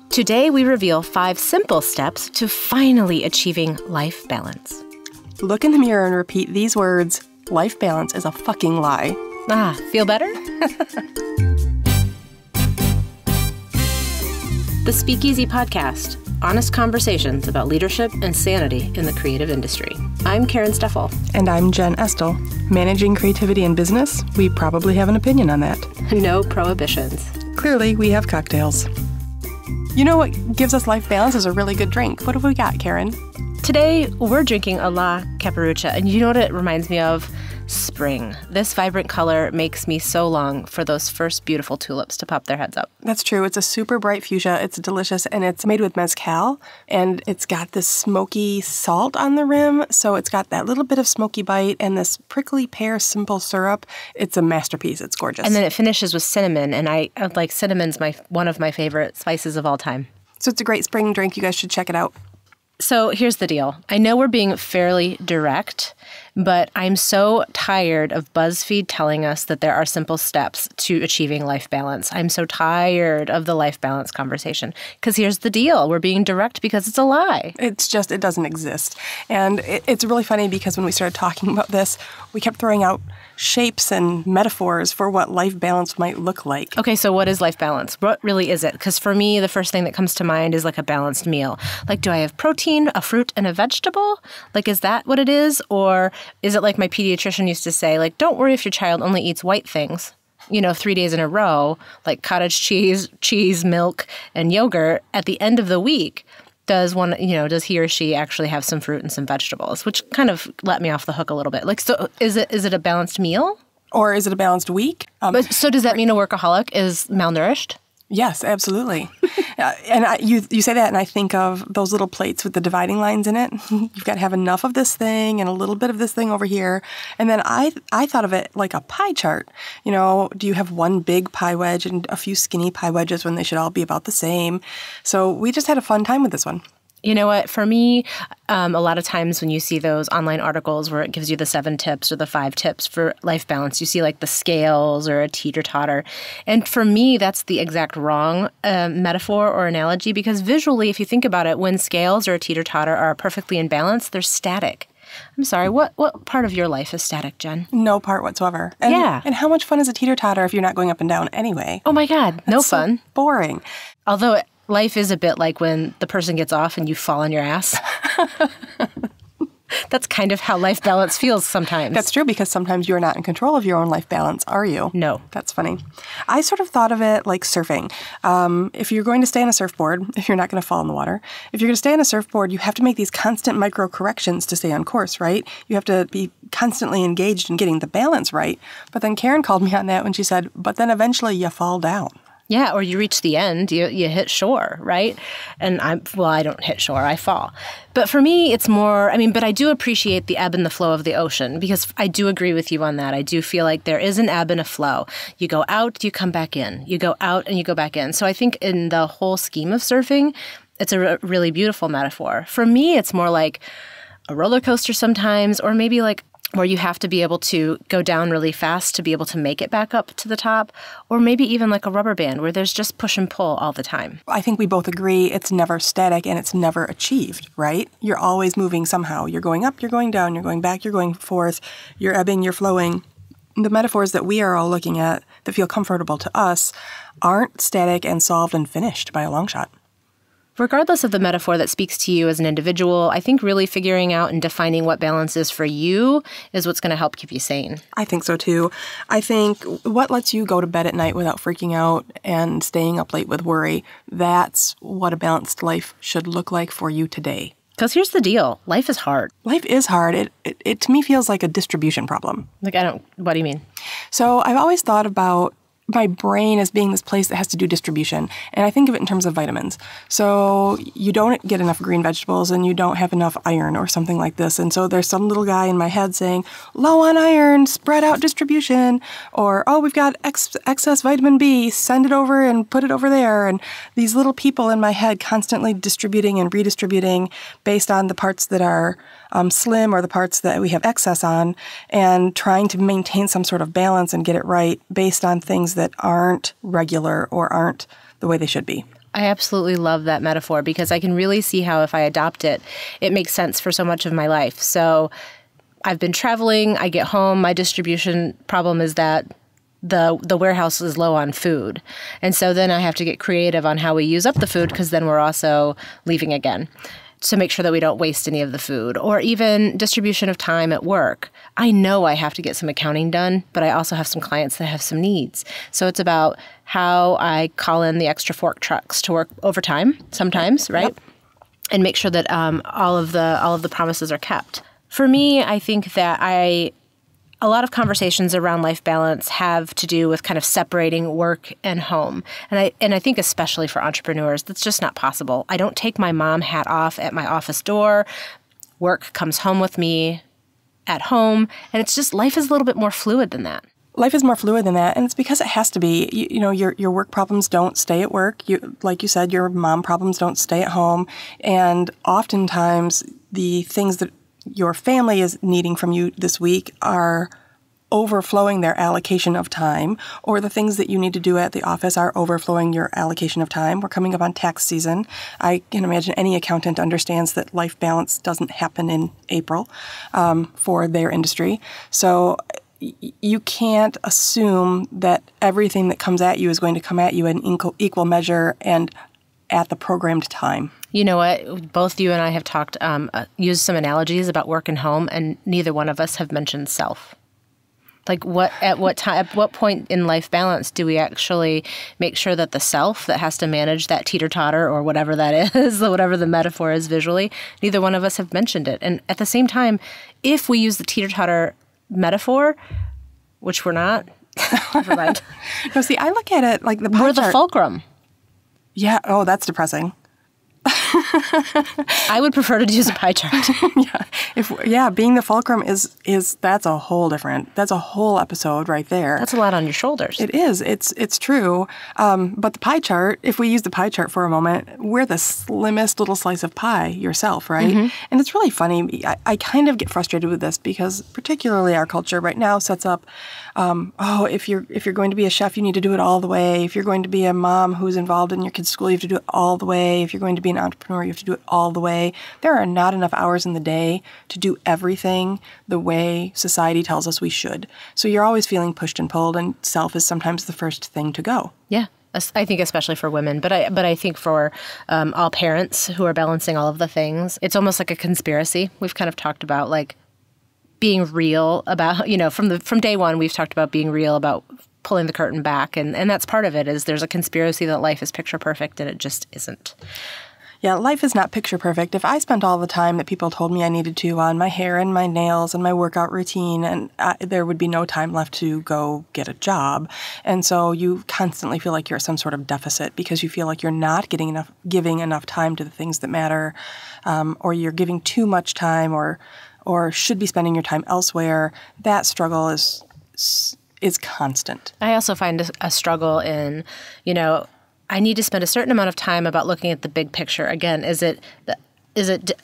Today, we reveal 5 simple steps to finally achieving life balance. Look in the mirror and repeat these words: life balance is a fucking lie. Feel better? The Speakeasy Podcast. Honest conversations about leadership and sanity in the creative industry. I'm Karen Steffel. And I'm Jen Estel. Managing creativity in business, we probably have an opinion on that. No prohibitions. Clearly, we have cocktails. You know what gives us life balance is a really good drink. What have we got, Karen? Today, we're drinking a La Caparucha, and you know what it reminds me of? Spring. This vibrant color makes me so long for those first beautiful tulips to pop their heads up. That's true. It's a super bright fuchsia. It's delicious, and it's made with mezcal, and it's got this smoky salt on the rim, so it's got that little bit of smoky bite and this prickly pear simple syrup. It's a masterpiece. It's gorgeous. And then it finishes with cinnamon, and I like cinnamon's one of my favorite spices of all time. So it's a great spring drink. You guys should check it out. So here's the deal. I know we're being fairly direct, but I'm so tired of BuzzFeed telling us that there are simple steps to achieving life balance. I'm so tired of the life balance conversation. Because here's the deal. We're being direct because it's a lie. It's just, it doesn't exist. And it's really funny because when we started talking about this, we kept throwing out shapes and metaphors for what life balance might look like. Okay, so what is life balance? What really is it? Because for me, the first thing that comes to mind is like a balanced meal. Like, do I have protein, a fruit, and a vegetable? Like, is that what it is? Or is it like my pediatrician used to say, like, don't worry if your child only eats white things, 3 days in a row, like cottage cheese, milk, and yogurt. At the end of the week, does he or she actually have some fruit and some vegetables, which kind of let me off the hook a little bit. Like, so is it a balanced meal? Or is it a balanced week? So does that mean a workaholic is malnourished? Yes, absolutely. You say that, and I think of those little plates with the dividing lines in it. You've got to have enough of this thing and a little bit of this thing over here. And then I thought of it like a pie chart. Do you have one big pie wedge and a few skinny pie wedges when they should all be about the same? So we just had a fun time with this one. You know what? For me, a lot of times when you see those online articles where it gives you the 7 tips or the 5 tips for life balance, you see like the scales or a teeter-totter. And for me, that's the exact wrong metaphor or analogy, because visually, if you think about it, when scales or a teeter-totter are perfectly in balance, they're static. I'm sorry, what part of your life is static, Jen? No part whatsoever. Yeah. And how much fun is a teeter-totter if you're not going up and down anyway? Oh my God, no fun. So boring. Although life is a bit like when the person gets off and you fall on your ass. That's kind of how life balance feels sometimes. That's true, because sometimes you're not in control of your own life balance, are you? No. That's funny. I sort of thought of it like surfing. If you're going to stay on a surfboard, if you're not going to fall in the water, if you're going to stay on a surfboard, you have to make these constant micro corrections to stay on course, right? You have to be constantly engaged in getting the balance right. But then Karen called me on that when she said, but then eventually you fall down. Yeah, or you reach the end, you hit shore, right? And I don't hit shore, I fall. But for me, it's more, but I do appreciate the ebb and the flow of the ocean, because I do agree with you on that. I do feel like there is an ebb and a flow. You go out, you come back in. You go out and you go back in. So I think in the whole scheme of surfing, it's a really beautiful metaphor. For me, it's more like a roller coaster sometimes, or maybe like where you have to be able to go down really fast to be able to make it back up to the top, or maybe even like a rubber band where there's just push and pull all the time. I think we both agree it's never static and it's never achieved, right? You're always moving somehow. You're going up, you're going down, you're going back, you're going forth, you're ebbing, you're flowing. The metaphors that we are all looking at that feel comfortable to us aren't static and solved and finished by a long shot. Regardless of the metaphor that speaks to you as an individual, I think really figuring out and defining what balance is for you is what's going to help keep you sane. I think so too. I think what lets you go to bed at night without freaking out and staying up late with worry, that's what a balanced life should look like for you today. Because here's the deal. Life is hard. Life is hard. It to me feels like a distribution problem. What do you mean? So I've always thought about my brain as being this place that has to do distribution. And I think of it in terms of vitamins. So you don't get enough green vegetables and you don't have enough iron or something like this. And so there's some little guy in my head saying, low on iron, spread out distribution. Or, oh, we've got excess vitamin B, send it over and put it over there. And these little people in my head constantly distributing and redistributing based on the parts that are slim or the parts that we have excess on, and trying to maintain some sort of balance and get it right based on things that aren't regular or aren't the way they should be. I absolutely love that metaphor because I can really see how if I adopt it, it makes sense for so much of my life. So I've been traveling, I get home, my distribution problem is that the warehouse is low on food. And so then I have to get creative on how we use up the food because then we're also leaving again. So make sure that we don't waste any of the food. Or even distribution of time at work. I know I have to get some accounting done, but I also have some clients that have some needs. So it's about how I call in the extra fork trucks to work overtime sometimes, right? Yep. And make sure that all of the promises are kept. For me, I think that a lot of conversations around life balance have to do with kind of separating work and home. And I think especially for entrepreneurs, that's just not possible. I don't take my mom hat off at my office door. Work comes home with me at home. And it's just life is a little bit more fluid than that. Life is more fluid than that, and it's because it has to be. You know, your work problems don't stay at work. Like you said, your mom problems don't stay at home. And oftentimes, the things that your family is needing from you this week are overflowing their allocation of time, or the things that you need to do at the office are overflowing your allocation of time. We're coming up on tax season. I can imagine any accountant understands that life balance doesn't happen in April for their industry. So you can't assume that everything that comes at you is going to come at you in equal measure and at the programmed time. You know what? Both you and I have talked, used some analogies about work and home, and neither one of us have mentioned self. Like at what point in life balance do we actually make sure that the self that has to manage that teeter-totter or whatever that is, whatever the metaphor is visually, neither one of us have mentioned it. And at the same time, if we use the teeter-totter metaphor, which we're not, never mind. No, see, I look at it like the pie We're chart. the fulcrum. Yeah. Oh, that's depressing. I would prefer to use a pie chart. Being the fulcrum is that's a whole episode right there. That's a lot on your shoulders. It is. It's true. But the pie chart, if we use the pie chart for a moment, we're the slimmest little slice of pie yourself, right? Mm-hmm. And it's really funny. I kind of get frustrated with this because particularly our culture right now sets up, if you're going to be a chef, you need to do it all the way. If you're going to be a mom who's involved in your kid's school, you have to do it all the way. If you're going to be an entrepreneur, you have to do it all the way. There are not enough hours in the day to do everything the way society tells us we should. So you're always feeling pushed and pulled, and self is sometimes the first thing to go. Yeah. I think especially for women, but I think for all parents who are balancing all of the things, it's almost like a conspiracy. We've kind of talked about like being real about, from day one, we've talked about being real about pulling the curtain back. And that's part of it is there's a conspiracy that life is picture perfect and it just isn't. Yeah, life is not picture perfect. If I spent all the time that people told me I needed to on my hair and my nails and my workout routine, and there would be no time left to go get a job. And so you constantly feel like you're at some sort of deficit because you feel like you're not giving enough time to the things that matter, or you're giving too much time or should be spending your time elsewhere. That struggle is constant. I also find a struggle in, I need to spend a certain amount of time about looking at the big picture. Again, is it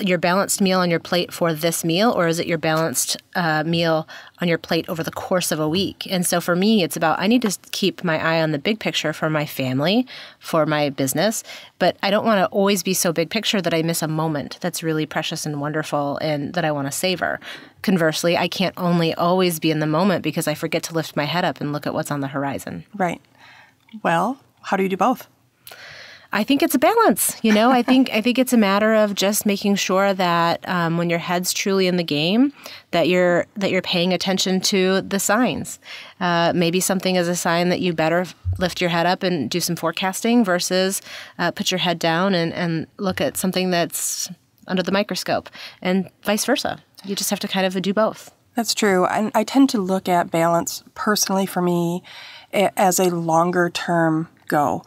your balanced meal on your plate for this meal, or is it your balanced meal on your plate over the course of a week? And so for me, it's about I need to keep my eye on the big picture for my family, for my business, but I don't want to always be so big picture that I miss a moment that's really precious and wonderful and that I want to savor. Conversely, I can't only always be in the moment because I forget to lift my head up and look at what's on the horizon. Right. Well, how do you do both? I think it's a balance. I think it's a matter of just making sure that when your head's truly in the game, that you're paying attention to the signs. Maybe something is a sign that you better lift your head up and do some forecasting versus put your head down and look at something that's under the microscope, and vice versa. You just have to kind of do both. That's true. And I tend to look at balance personally for me as a longer term go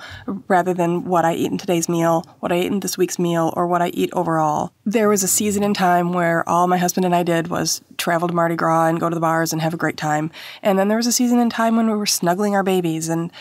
rather than what I eat in today's meal, what I eat in this week's meal, or what I eat overall. There was a season in time where all my husband and I did was travel to Mardi Gras and go to the bars and have a great time. And then there was a season in time when we were snuggling our babies and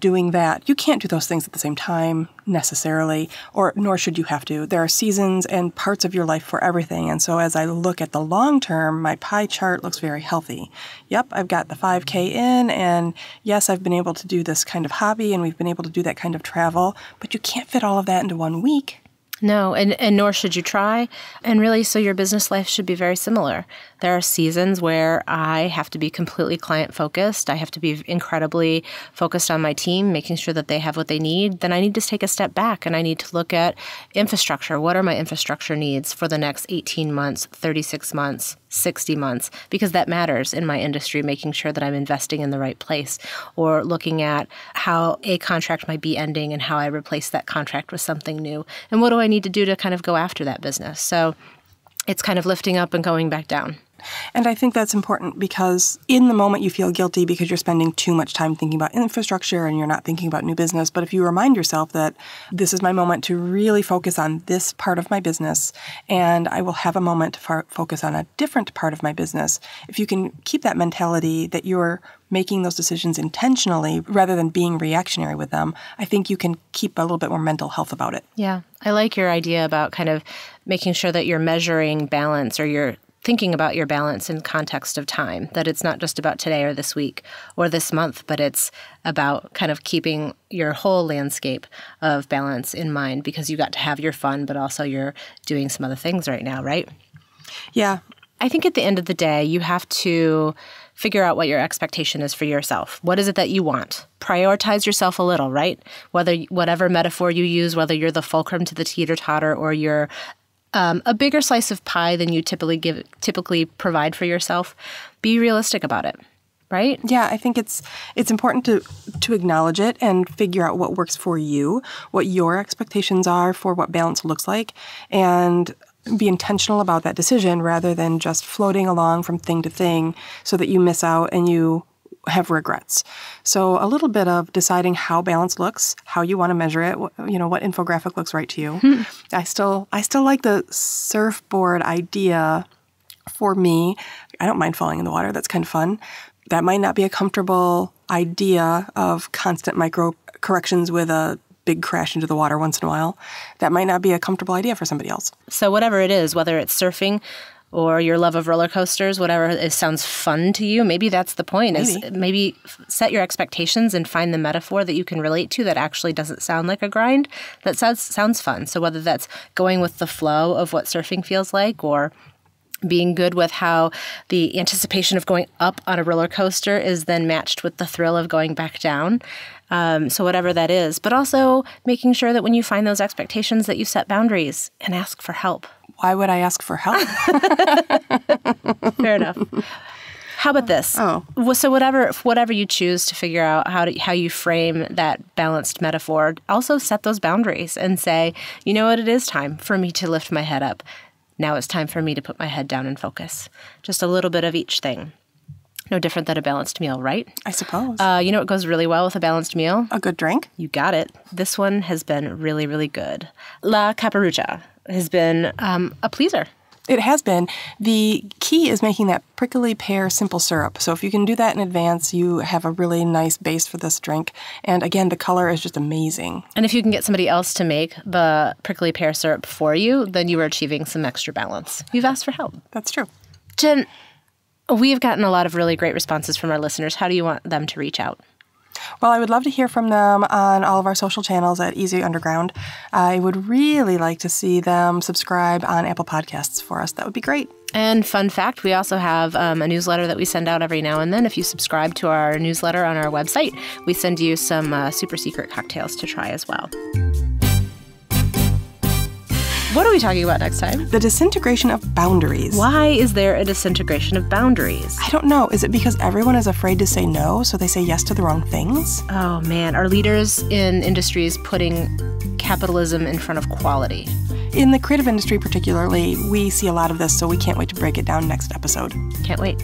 doing that. You can't do those things at the same time necessarily, or nor should you have to. There are seasons and parts of your life for everything. And so as I look at the long term, my pie chart looks very healthy. Yep, I've got the 5K in, and yes, I've been able to do this kind of hobby, and we've been able to do that kind of travel, but you can't fit all of that into 1 week. No, and nor should you try. And really, so your business life should be very similar. There are seasons where I have to be completely client-focused. I have to be incredibly focused on my team, making sure that they have what they need. Then I need to take a step back, and I need to look at infrastructure. What are my infrastructure needs for the next 18 months, 36 months, 60 months? Because that matters in my industry, making sure that I'm investing in the right place, or looking at how a contract might be ending and how I replace that contract with something new. And what do I need to do to kind of go after that business? So it's kind of lifting up and going back down. And I think that's important because in the moment you feel guilty because you're spending too much time thinking about infrastructure and you're not thinking about new business. But if you remind yourself that this is my moment to really focus on this part of my business, and I will have a moment to focus on a different part of my business, if you can keep that mentality that you're making those decisions intentionally rather than being reactionary with them, I think you can keep a little bit more mental health about it. Yeah. I like your idea about kind of making sure that you're measuring balance, or you're thinking about your balance in context of time, that it's not just about today or this week or this month, but it's about kind of keeping your whole landscape of balance in mind, because you got to have your fun, but also you're doing some other things right now, right? Yeah. I think at the end of the day, you have to figure out what your expectation is for yourself. What is it that you want? Prioritize yourself a little, right? Whatever metaphor you use, whether you're the fulcrum to the teeter-totter or you're a bigger slice of pie than you typically provide for yourself, be realistic about it, right? Yeah, I think it's important to acknowledge it and figure out what works for you, what your expectations are for what balance looks like, and be intentional about that decision rather than just floating along from thing to thing so that you miss out and you have regrets. So a little bit of deciding how balance looks, how you want to measure it, what infographic looks right to you. I still like the surfboard idea for me. I don't mind falling in the water. That's kind of fun. That might not be a comfortable idea of constant micro corrections with a big crash into the water once in a while. That might not be a comfortable idea for somebody else. So whatever it is, whether it's surfing or your love of roller coasters, whatever it sounds fun to you, maybe that's the point, is maybe set your expectations and find the metaphor that you can relate to that actually doesn't sound like a grind, that sounds fun. So whether that's going with the flow of what surfing feels like, or being good with how the anticipation of going up on a roller coaster is then matched with the thrill of going back down. So whatever that is, but also making sure that when you find those expectations that you set boundaries and ask for help. Why would I ask for help? Fair enough. How about this? Oh. So whatever you choose to figure out how you frame that balanced metaphor, also set those boundaries and say, you know what, it is time for me to lift my head up. Now it's time for me to put my head down and focus. Just a little bit of each thing. No different than a balanced meal, right? I suppose. You know what goes really well with a balanced meal? A good drink. You got it. This one has been really, really good. La Caparuccia has been a pleaser. It has been. The key is making that prickly pear simple syrup. So if you can do that in advance, you have a really nice base for this drink. And again, the color is just amazing. And if you can get somebody else to make the prickly pear syrup for you, then you are achieving some extra balance. You've asked for help. That's true. Jen, we've gotten a lot of really great responses from our listeners. How do you want them to reach out? Well, I would love to hear from them on all of our social channels at Easy Underground. I would really like to see them subscribe on Apple Podcasts for us. That would be great. And fun fact, we also have a newsletter that we send out every now and then. If you subscribe to our newsletter on our website, we send you some super secret cocktails to try as well. What are we talking about next time? The disintegration of boundaries. Why is there a disintegration of boundaries? I don't know. Is it because everyone is afraid to say no, so they say yes to the wrong things? Oh, man. Are leaders in industries putting capitalism in front of quality? In the creative industry particularly, we see a lot of this, so we can't wait to break it down next episode. Can't wait.